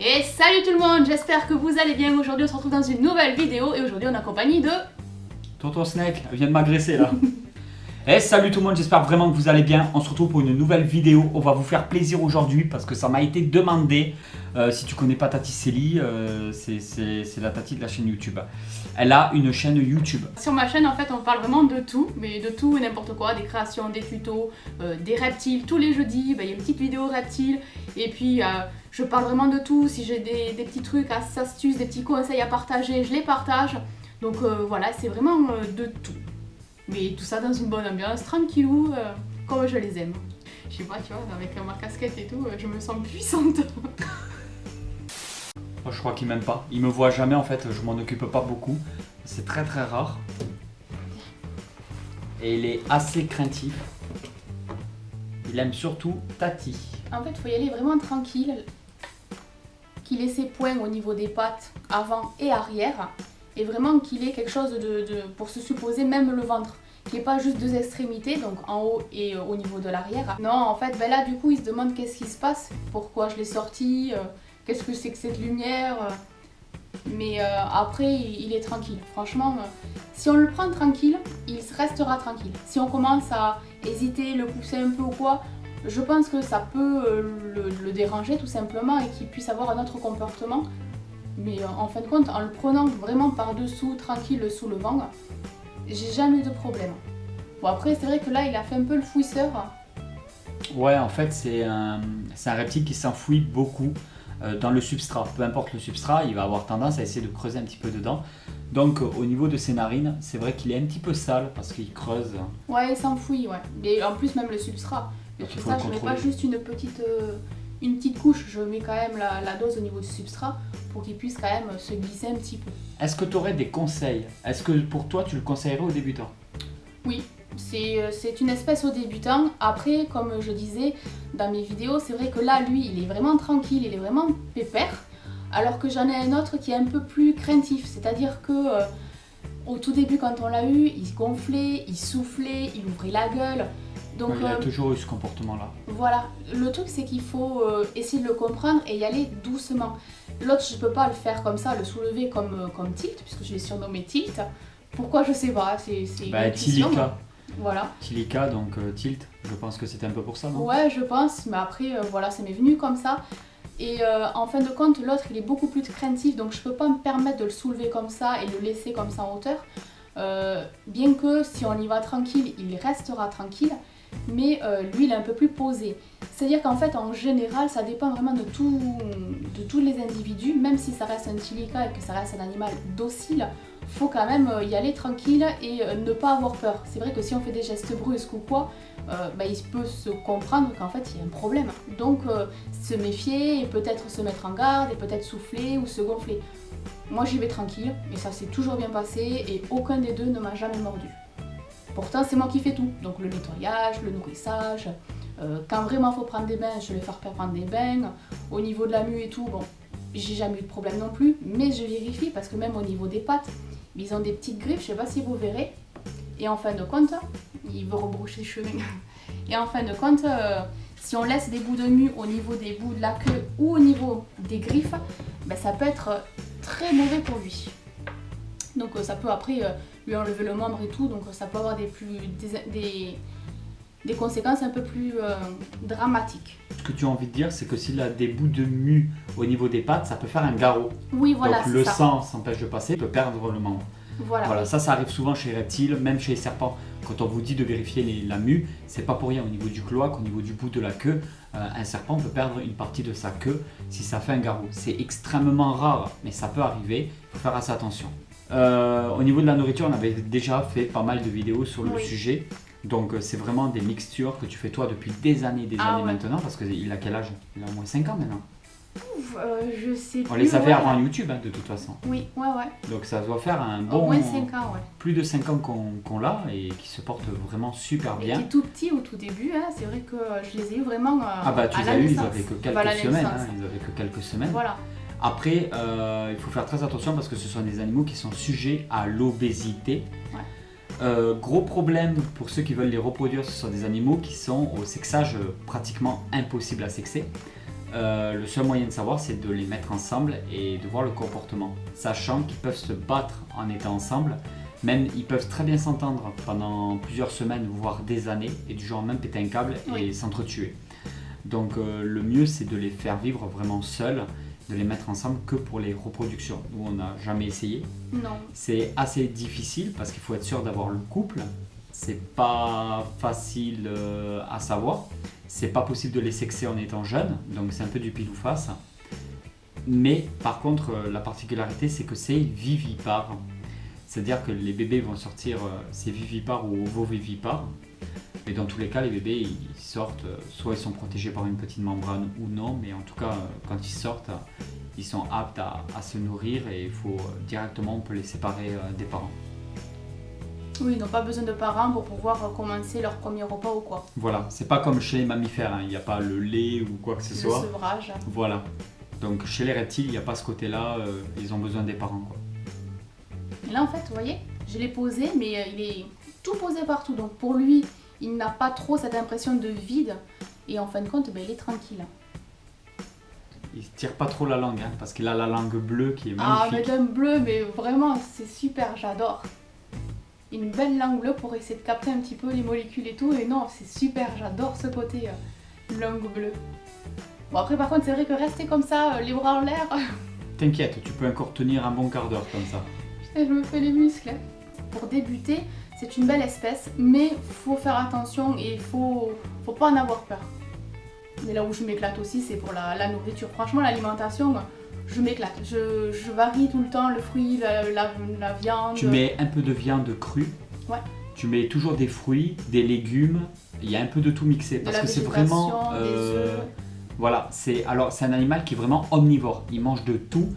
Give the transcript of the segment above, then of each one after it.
Et salut tout le monde, j'espère que vous allez bien. Aujourd'hui on se retrouve dans une nouvelle vidéo et aujourd'hui on est en compagnie de... Tonton Snake, elle vient de m'agresser là. Eh salut tout le monde, j'espère vraiment que vous allez bien. On se retrouve pour une nouvelle vidéo. On va vous faire plaisir aujourd'hui parce que ça m'a été demandé. Si tu connais pas Tati Célie, c'est la Tati de la chaîne YouTube. Elle a une chaîne YouTube. Sur ma chaîne en fait on parle vraiment de tout, mais de tout et n'importe quoi, des créations, des tutos, des reptiles. Tous les jeudis, il y a une petite vidéo reptile et puis je parle vraiment de tout. Si j'ai des petits trucs, astuces, des petits conseils à partager, je les partage. Donc voilà, c'est vraiment de tout. Mais tout ça dans une bonne ambiance, tranquillou, comme je les aime. Je sais pas, tu vois, avec ma casquette et tout, je me sens puissante. Oh, je crois qu'il m'aime pas. Il me voit jamais en fait, je m'en occupe pas beaucoup. C'est très très rare. Et il est assez craintif. Il aime surtout Tati. En fait, il faut y aller vraiment tranquille. Qu'il ait ses poings au niveau des pattes, avant et arrière. Et vraiment qu'il ait quelque chose pour se supposer même le ventre. Qu'il n'y ait pas juste deux extrémités, donc en haut et au niveau de l'arrière. Non, en fait, ben là, du coup, il se demande qu'est-ce qui se passe, pourquoi je l'ai sorti, qu'est-ce que c'est que cette lumière. Mais après, il est tranquille. Franchement, si on le prend tranquille, il restera tranquille. Si on commence à hésiter, le pousser un peu ou quoi, je pense que ça peut le déranger tout simplement et qu'il puisse avoir un autre comportement. Mais en fin de compte, en le prenant vraiment par-dessous, tranquille, sous le vent, j'ai jamais eu de problème. Bon après, c'est vrai que là, il a fait un peu le fouisseur. Ouais, en fait, c'est un reptile qui s'enfouit beaucoup dans le substrat. Peu importe le substrat, il va avoir tendance à essayer de creuser un petit peu dedans. Donc au niveau de ses narines, c'est vrai qu'il est un petit peu sale parce qu'il creuse. Ouais, il s'enfouit, ouais. Et en plus, même le substrat. Le Donc, il faut substrat, le je mets contrôler. pas juste une petite couche, je mets quand même la dose au niveau du substrat pour qu'il puisse quand même se glisser un petit peu. Est-ce que tu aurais des conseils? Est-ce que pour toi, tu le conseillerais aux débutants? Oui, c'est une espèce aux débutants. Après, comme je disais dans mes vidéos, c'est vrai que là, lui, il est vraiment tranquille, il est vraiment pépère. Alors que j'en ai un autre qui est un peu plus craintif. C'est-à-dire que au tout début, quand on l'a eu, il gonflait, il soufflait, il ouvrait la gueule. Donc, Ouais, il a toujours eu ce comportement-là. voilà, le truc c'est qu'il faut essayer de le comprendre et y aller doucement. L'autre, je peux pas le faire comme ça, le soulever comme Tilt, puisque je l'ai surnommé Tilt. Pourquoi, je sais pas, c'est une intuition. Tilika. Voilà. Tilika, donc Tilt, je pense que c'était un peu pour ça, non? Ouais, je pense, mais après, voilà, ça m'est venu comme ça. Et en fin de compte, l'autre, il est beaucoup plus craintif, donc je peux pas me permettre de le soulever comme ça et le laisser comme ça en hauteur. Bien que si on y va tranquille, il restera tranquille. Mais lui il est un peu plus posé. C'est-à-dire qu'en fait en général ça dépend vraiment de tous les individus, même si ça reste un tilika et que ça reste un animal docile, faut quand même y aller tranquille et ne pas avoir peur. C'est vrai que si on fait des gestes brusques ou quoi, il peut se comprendre qu'en fait il y a un problème. Donc se méfier et peut-être se mettre en garde et peut-être souffler ou se gonfler. Moi j'y vais tranquille et ça s'est toujours bien passé et aucun des deux ne m'a jamais mordu. Pourtant, c'est moi qui fais tout. Donc le nettoyage, le nourrissage. Quand vraiment il faut prendre des bains, je vais faire prendre des bains. Au niveau de la mue et tout, bon, j'ai jamais eu de problème non plus. Mais je vérifie parce que même au niveau des pattes, ils ont des petites griffes, je sais pas si vous verrez. Et en fin de compte, il veut rebroucher le chemin. Et en fin de compte, si on laisse des bouts de mue au niveau des bouts de la queue ou au niveau des griffes, ben, ça peut être très mauvais pour lui. Donc ça peut après lui enlever le membre et tout, donc ça peut avoir des conséquences un peu plus dramatiques. Ce que tu as envie de dire, c'est que s'il a des bouts de mue au niveau des pattes, ça peut faire un garrot. Oui, voilà, donc c'est le ça. sang s'empêche de passer, il peut perdre le membre. Voilà, ça arrive souvent chez les reptiles, même chez les serpents. Quand on vous dit de vérifier la mue, c'est pas pour rien. Au niveau du cloaque, au niveau du bout de la queue, un serpent peut perdre une partie de sa queue si ça fait un garrot. C'est extrêmement rare, mais ça peut arriver, il faut faire assez attention. Au niveau de la nourriture, on avait déjà fait pas mal de vidéos sur le sujet. Donc c'est vraiment des mixtures que tu fais toi depuis des années maintenant, parce qu'il a quel âge? Il a au moins 5 ans maintenant. Ouf, je sais plus. On les avait avant YouTube de toute façon. Oui, ouais. Donc ça doit faire un bon... Au moins 5 ans, ouais. Plus de 5 ans qu'on l'a et qui se porte vraiment super bien. Et tout petit au tout début, hein, c'est vrai que je les ai eu vraiment ah bah tu les as eu, ils avaient que quelques semaines. Ils avaient que quelques semaines. Voilà. Après, il faut faire très attention parce que ce sont des animaux qui sont sujets à l'obésité. Ouais. Gros problème pour ceux qui veulent les reproduire, ce sont des animaux qui sont au sexage pratiquement impossible à sexer. Le seul moyen de savoir, c'est de les mettre ensemble et de voir le comportement, sachant qu'ils peuvent se battre en étant ensemble. Même ils peuvent très bien s'entendre pendant plusieurs semaines, voire des années, et du genre même péter un câble et s'entretuer. Donc le mieux, c'est de les faire vivre vraiment seuls, de les mettre ensemble que pour les reproductions. Nous, on n'a jamais essayé. Non. C'est assez difficile parce qu'il faut être sûr d'avoir le couple. C'est pas facile à savoir. C'est pas possible de les sexer en étant jeune, donc c'est un peu du pile ou face. Mais par contre, la particularité, c'est que c'est vivipare. C'est-à-dire que les bébés vont sortir, c'est vivipare ou ovovivipare. Et dans tous les cas, les bébés, ils sortent, soit ils sont protégés par une petite membrane ou non, mais en tout cas, quand ils sortent, ils sont aptes à se nourrir et il faut directement, on peut les séparer des parents. Oui, ils n'ont pas besoin de parents pour pouvoir commencer leur premier repas ou quoi. Voilà, c'est pas comme chez les mammifères, il n'y a pas le lait ou quoi que ce soit. Le sevrage. Voilà. Donc chez les reptiles, il n'y a pas ce côté-là, ils ont besoin des parents, quoi. Et là, en fait, vous voyez, je l'ai posé, mais il est tout posé partout. Donc pour lui, il n'a pas trop cette impression de vide. Et en fin de compte, il est tranquille. Il tire pas trop la langue, hein, parce qu'il a la langue bleue qui est magnifique. Ah, mais d'un bleu, mais vraiment, c'est super, j'adore. Une belle langue bleue pour essayer de capter un petit peu les molécules et tout. Et non, c'est super, j'adore ce côté langue bleue. Bon, après, par contre, c'est vrai que rester comme ça, les bras en l'air... T'inquiète, tu peux encore tenir un bon quart d'heure comme ça. Putain, je me fais les muscles. Pour débuter, c'est une belle espèce, mais faut faire attention et faut pas en avoir peur. Mais là où je m'éclate aussi, c'est pour la nourriture. Franchement, l'alimentation, je m'éclate. Je varie tout le temps le fruit, la viande. Tu mets un peu de viande crue. Ouais. Tu mets toujours des fruits, des légumes. Il y a un peu de tout mixé parce que c'est vraiment. Des œufs. Voilà, c'est un animal qui est vraiment omnivore. Il mange de tout.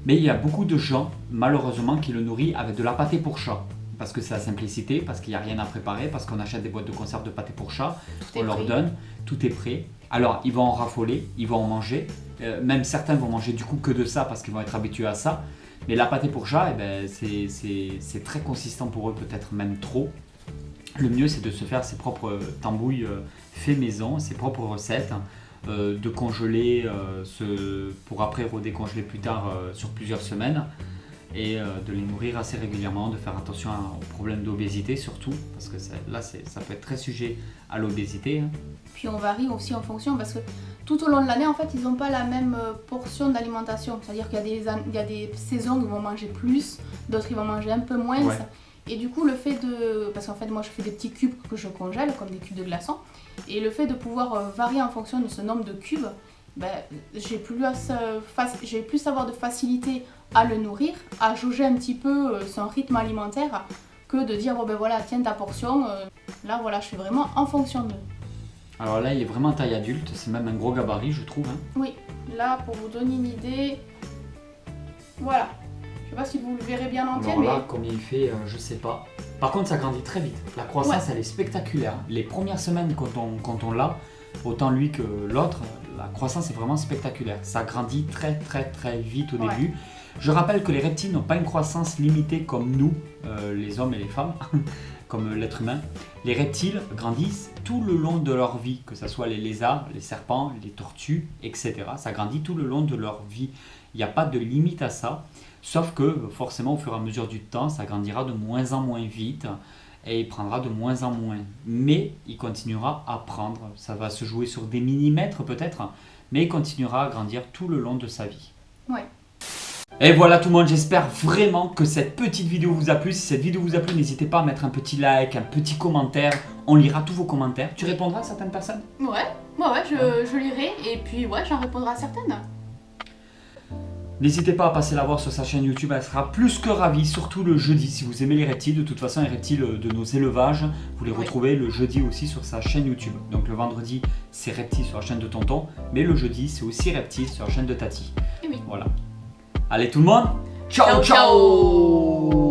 Mais il y a beaucoup de gens, malheureusement, qui le nourrissent avec de la pâtée pour chat. Parce que c'est la simplicité, parce qu'il n'y a rien à préparer, parce qu'on achète des boîtes de conserve de pâté pour chat, on leur donne, tout est prêt. Alors, ils vont en raffoler, ils vont en manger. Même certains vont manger du coup que de ça, parce qu'ils vont être habitués à ça. Mais la pâté pour chat, eh ben, c'est très consistant pour eux, peut-être même trop. Le mieux, c'est de se faire ses propres tambouilles fait maison, ses propres recettes. De congeler pour après redécongeler plus tard sur plusieurs semaines et de les nourrir assez régulièrement, de faire attention aux problèmes d'obésité surtout parce que là ça peut être très sujet à l'obésité. Puis on varie aussi en fonction parce que tout au long de l'année en fait ils n'ont pas la même portion d'alimentation, c'est-à-dire qu'il y a des saisons où ils vont manger plus, d'autres ils vont manger un peu moins. Ouais. Et du coup, le fait de... Parce qu'en fait, moi, je fais des petits cubes que je congèle, comme des cubes de glaçons. Et le fait de pouvoir varier en fonction de ce nombre de cubes, ben, j'ai plus avoir de facilité à le nourrir, à jauger un petit peu son rythme alimentaire, que de dire, bon ben voilà, tiens ta portion. Là, voilà, je fais vraiment en fonction d'eux. Alors là, il est vraiment taille adulte, c'est même un gros gabarit, je trouve. Hein. Oui, là, pour vous donner une idée... Voilà. Je sais pas si vous le verrez bien entier, alors là, combien il fait, je sais pas. Par contre, ça grandit très vite. La croissance, elle est spectaculaire. Les premières semaines, quand on l'a, autant lui que l'autre, la croissance est vraiment spectaculaire. Ça grandit très très très vite au début. Je rappelle que les reptiles n'ont pas une croissance limitée comme nous, les hommes et les femmes, comme l'être humain. Les reptiles grandissent tout le long de leur vie, que ce soit les lézards, les serpents, les tortues, etc. Ça grandit tout le long de leur vie. Il n'y a pas de limite à ça. Sauf que forcément au fur et à mesure du temps, ça grandira de moins en moins vite et il prendra de moins en moins. Mais il continuera à prendre, ça va se jouer sur des millimètres peut-être, mais il continuera à grandir tout le long de sa vie. Ouais. Et voilà tout le monde, j'espère vraiment que cette petite vidéo vous a plu. Si cette vidéo vous a plu, n'hésitez pas à mettre un petit like, un petit commentaire. On lira tous vos commentaires. Tu répondras à certaines personnes ? Ouais, je lirai et puis ouais, j'en répondrai à certaines. N'hésitez pas à passer la voir sur sa chaîne YouTube, elle sera plus que ravie, surtout le jeudi. Si vous aimez les reptiles, de toute façon les reptiles de nos élevages, vous les retrouvez le jeudi aussi sur sa chaîne YouTube. Donc le vendredi, c'est reptiles sur la chaîne de Tonton, mais le jeudi, c'est aussi reptiles sur la chaîne de Tati. Et oui. Voilà. Allez tout le monde, ciao ciao, ciao.